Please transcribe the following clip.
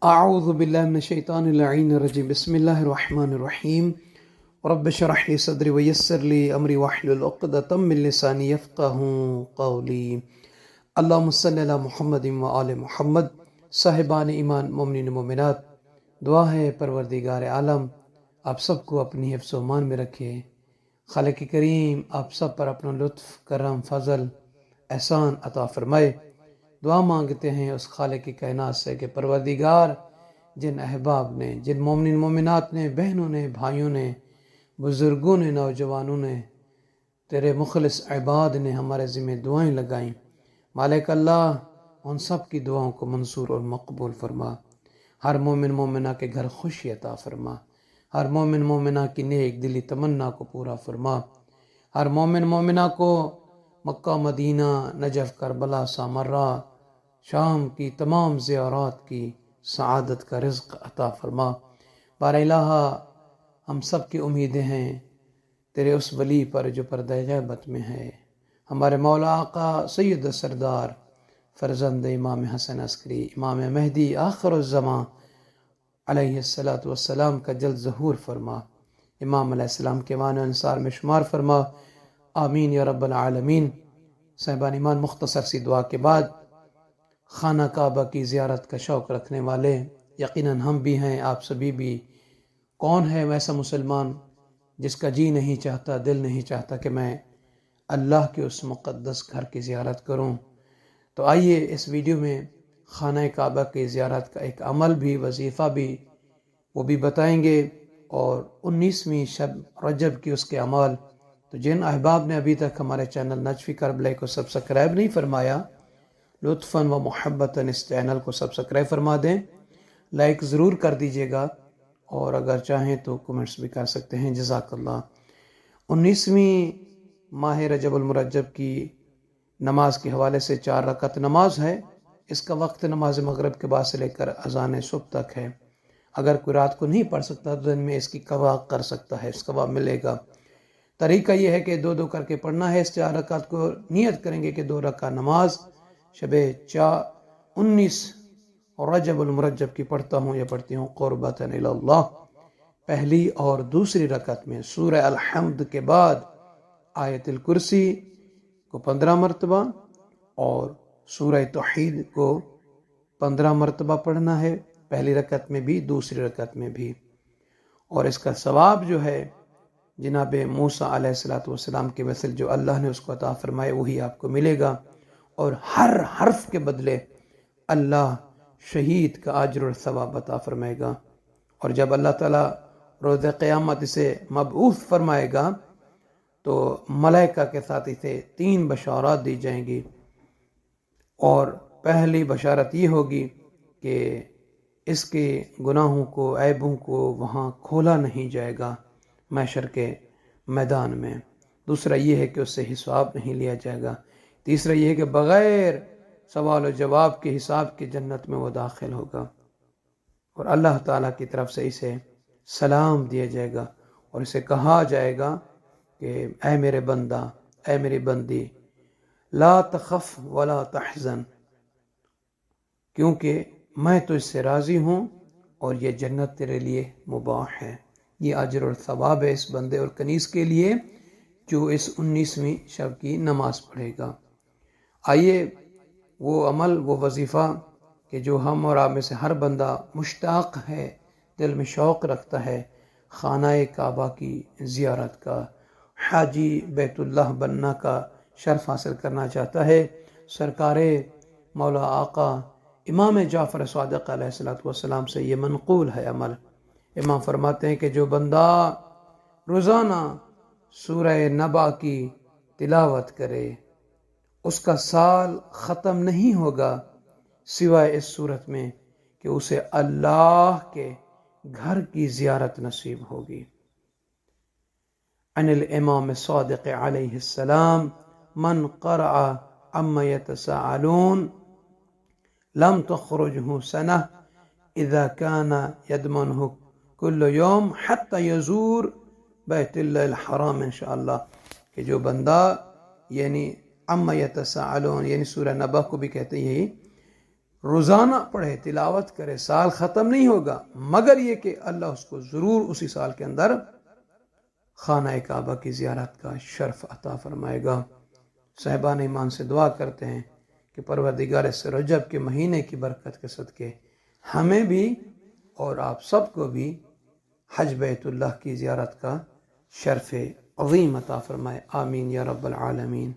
اعوذ باللہ من الشیطان اللعین الرجیم بسم اللہ الرحمن الرحیم رب اشرح لی صدری ویسر لی امری واحلل عقدۃ من لسانی یفقہوا قولی اللہم صلی علی محمد وآل محمد۔ صاحبان ایمان، مومنین مومنات، دعا ہے پروردگار عالم آپ سب کو اپنی حفظ و امان میں رکھے۔ خالق کریم آپ سب پر اپنا لطف، کرم، فضل، احسان عطا فرمائے۔ دعا مانگتے ہیں اس خالق کی کائنات سے کہ پروردگار جن احباب نے، جن مومنین مومنات نے، بہنوں نے، بھائیوں نے، بزرگوں نے، نوجوانوں نے، تیرے مخلص عباد نے ہمارے ذمہ دعائیں لگائیں، مالک اللہ ان سب کی دعاؤں کو منصور اور مقبول فرما۔ ہر مومن مومنہ کے گھر خوشی عطا فرما، ہر مومن مومنہ کی نیک دلی تمنا کو پورا فرما، ہر مومن مومنہ کو مکہ، مدینہ، نجف، کربلا، سامرہ، شام کی تمام زیارات کی سعادت کا رزق عطا فرما۔ بار الہ ہم سب کی امیدیں ہیں تیرے اس ولی پر جو پردہ غیبت میں ہے، ہمارے مولا آقا سید سردار فرزند امام حسن عسکری، امام مہدی آخر الزمان علیہ السلام کا جلد ظہور فرما، امام علیہ السلام کے معنی انصار میں شمار فرما، آمین یا رب العالمین۔ صاحبان ایمان، مختصر سی دعا کے بعد خانہ کعبہ کی زیارت کا شوق رکھنے والے یقیناً ہم بھی ہیں، آپ سبھی بھی۔ کون ہے ویسا مسلمان جس کا جی نہیں چاہتا، دل نہیں چاہتا کہ میں اللہ کے اس مقدس گھر کی زیارت کروں؟ تو آئیے اس ویڈیو میں خانہ کعبہ کی زیارت کا ایک عمل بھی، وظیفہ بھی، وہ بھی بتائیں گے، اور 19ویں شب رجب کی اس کے اعمال۔ تو جن احباب نے ابھی تک ہمارے چینل نجفی کربلا کو سبسکرائب نہیں فرمایا، لطفاً و محبتاً اس چینل کو سبسکرائب فرما دیں، لائک ضرور کر دیجیے گا، اور اگر چاہیں تو کمنٹس بھی کر سکتے ہیں۔ جزاک اللہ۔ 19ویں ماہ رجب المرجب کی نماز کے حوالے سے 4 رکعت نماز ہے۔ اس کا وقت نماز مغرب کے بعد سے لے کر اذان صبح تک ہے۔ اگر کوئی رات کو نہیں پڑھ سکتا تو دن میں اس کی قضا کر سکتا ہے، اس کا ثواب ملے گا۔ طریقہ یہ ہے کہ 2 کر کے پڑھنا ہے۔ اس 4 رکعت کو نیت کریں گے کہ 2 رکعت نماز شب 19 رجب المرجب کی پڑھتا ہوں یا پڑھتی ہوں قربتاً الی اللہ۔ پہلی اور دوسری رکعت میں سورہ الحمد کے بعد آیت الکرسی کو 15 مرتبہ اور سورہ توحید کو 15 مرتبہ پڑھنا ہے، پہلی رکعت میں بھی، دوسری رکعت میں بھی۔ اور اس کا ثواب جو ہے جناب موسیٰ علیہ السلام کے وصل جو اللہ نے اس کو عطا فرمائے وہی آپ کو ملے گا، اور ہر حرف کے بدلے اللہ شہید کا اجر اور ثواب عطا فرمائے گا۔ اور جب اللہ تعالیٰ روز قیامت اسے مبعوث فرمائے گا تو ملائکہ کے ساتھ اسے 3 بشارات دی جائیں گی، اور پہلی بشارت یہ ہوگی کہ اس کے گناہوں کو، عیبوں کو وہاں کھولا نہیں جائے گا محشر کے میدان میں۔ دوسرا یہ ہے کہ اس سے حساب نہیں لیا جائے گا۔ تیسرا یہ ہے کہ بغیر سوال و جواب کے حساب کی جنت میں وہ داخل ہوگا، اور اللہ تعالیٰ کی طرف سے اسے سلام دیا جائے گا، اور اسے کہا جائے گا کہ اے میرے بندہ، اے میری بندی، لا تخف ولا تحزن، کیونکہ میں تو اس سے راضی ہوں اور یہ جنت تیرے لیے مباح ہے۔ یہ اجر اور ثواب ہے اس بندے اور کنیز کے لیے جو اس 19ویں شب کی نماز پڑھے گا۔ آئیے وہ عمل، وہ وظیفہ کہ جو ہم اور آپ میں سے ہر بندہ مشتاق ہے، دل میں شوق رکھتا ہے، خانہ کعبہ کی زیارت کا، حاجی بیت اللہ بننا کا شرف حاصل کرنا چاہتا ہے۔ سرکار مولا آقا امام جعفر صادق علیہ السلام سے یہ منقول ہے عمل۔ امام فرماتے ہیں کہ جو بندہ روزانہ سورہ نبا کی تلاوت کرے اس کا سال ختم نہیں ہوگا سوائے اس صورت میں کہ اسے اللہ کے گھر کی زیارت نصیب ہوگی۔ عن الامام صادق علیہ السلام من قرأ عما يتساءلون لم تخرجه سنة اذا كان يضمنه كل يوم حتى يزور بیت اللہ الحرام انشاءاللہ، کہ جو بندہ یعنی عما یتساءلون یعنی سورہ نبا کو بھی کہتے ہیں یہی، روزانہ پڑھے، تلاوت کرے، سال ختم نہیں ہوگا مگر یہ کہ اللہ اس کو ضرور اسی سال کے اندر خانہ کعبہ کی زیارت کا شرف عطا فرمائے گا۔ صاحبان ایمان سے دعا کرتے ہیں کہ پروردگار اس رجب کے مہینے کی برکت کے صدقے ہمیں بھی اور آپ سب کو بھی حج بیت اللہ کی زیارت کا شرف عظیم عطا فرمائے، آمین یا رب العالمین۔